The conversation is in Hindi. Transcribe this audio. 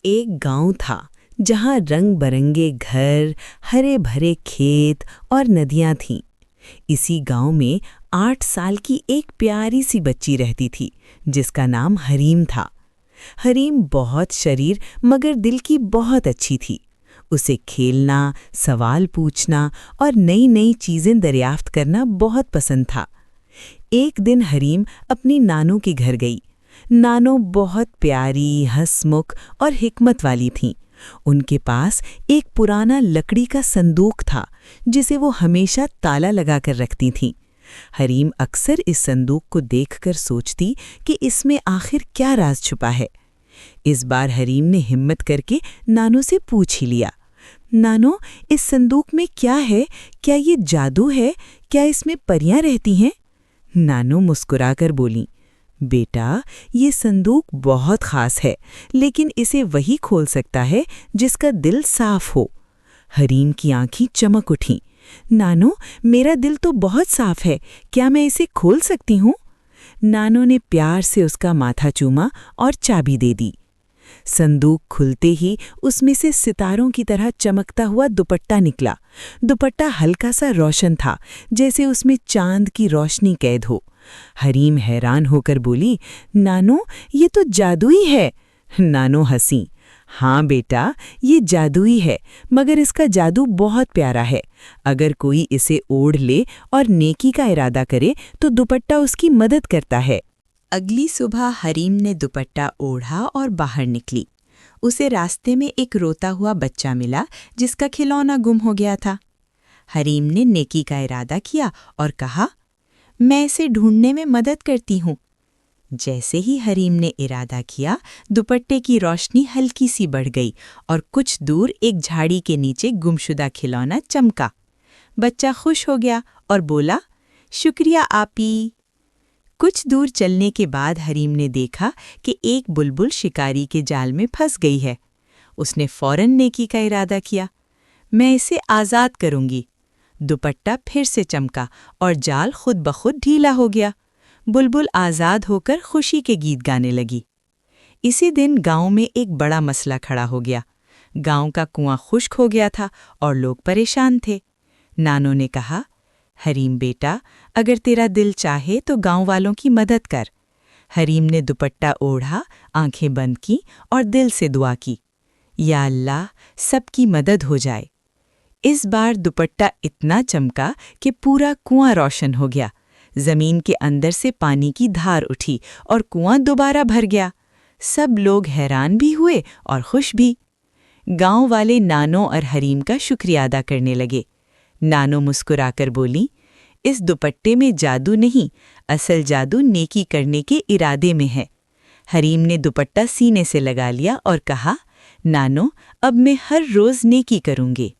एक गांव था जहां रंग बरंगे घर, हरे भरे खेत और नदियां थीं। इसी गांव में 8 साल की एक प्यारी सी बच्ची रहती थी जिसका नाम हरीम था। हरीम बहुत शरीर मगर दिल की बहुत अच्छी थी। उसे खेलना, सवाल पूछना और नई नई चीज़ें दरियाफ्त करना बहुत पसंद था। एक दिन हरीम अपनी नानू के घर गई। नानो बहुत प्यारी, हंसमुख और हिकमत वाली थीं। उनके पास एक पुराना लकड़ी का संदूक था जिसे वो हमेशा ताला लगाकर रखती थीं। हरीम अक्सर इस संदूक को देखकर सोचती कि इसमें आखिर क्या राज छुपा है। इस बार हरीम ने हिम्मत करके नानो से पूछ ही लिया, नानो, इस संदूक में क्या है? क्या ये जादू है? क्या इसमें परियां रहती हैं? नानो मुस्कुराकर बोली, बेटा, ये संदूक बहुत खास है, लेकिन इसे वही खोल सकता है जिसका दिल साफ हो। हरीम की आंखें चमक उठीं। नानो, मेरा दिल तो बहुत साफ है, क्या मैं इसे खोल सकती हूँ? नानो ने प्यार से उसका माथा चूमा और चाबी दे दी। संदूक खुलते ही उसमें से सितारों की तरह चमकता हुआ दुपट्टा निकला। दुपट्टा हल्का सा रोशन था, जैसे उसमें चांद की रोशनी कैद हो। हरीम हैरान होकर बोली, नानो, ये तो जादुई है। नानो हंसी, हाँ बेटा, ये जादुई है, मगर इसका जादू बहुत प्यारा है। अगर कोई इसे ओढ़ ले और नेकी का इरादा करे तो दुपट्टा उसकी मदद करता है। अगली सुबह हरीम ने दुपट्टा ओढ़ा और बाहर निकली। उसे रास्ते में एक रोता हुआ बच्चा मिला जिसका खिलौना गुम हो गया था। हरीम ने नेकी का इरादा किया और कहा, मैं इसे ढूंढने में मदद करती हूँ। जैसे ही हरीम ने इरादा किया, दुपट्टे की रोशनी हल्की सी बढ़ गई और कुछ दूर एक झाड़ी के नीचे गुमशुदा खिलौना चमका। बच्चा खुश हो गया और बोला, शुक्रिया आपी। कुछ दूर चलने के बाद हरीम ने देखा कि एक बुलबुल शिकारी के जाल में फंस गई है। उसने फौरन नेकी का इरादा किया, मैं इसे आज़ाद करूंगी। दुपट्टा फिर से चमका और जाल खुद ब खुद ढीला हो गया। बुलबुल आज़ाद होकर खुशी के गीत गाने लगी। इसी दिन गांव में एक बड़ा मसला खड़ा हो गया। गांव का कुआं खुश्क हो गया था और लोग परेशान थे। नानो ने कहा, हरीम बेटा, अगर तेरा दिल चाहे तो गांव वालों की मदद कर। हरीम ने दुपट्टा ओढ़ा, आंखें बंद की और दिल से दुआ की, या अल्लाह, सबकी मदद हो जाए। इस बार दुपट्टा इतना चमका कि पूरा कुआं रोशन हो गया। जमीन के अंदर से पानी की धार उठी और कुआं दोबारा भर गया। सब लोग हैरान भी हुए और खुश भी। गांव वाले नानो और हरीम का शुक्रिया अदा करने लगे। नानो मुस्कुराकर बोली, इस दुपट्टे में जादू नहीं, असल जादू नेकी करने के इरादे में है। हरीम ने दुपट्टा सीने से लगा लिया और कहा, नानो, अब मैं हर रोज नेकी करूंगी।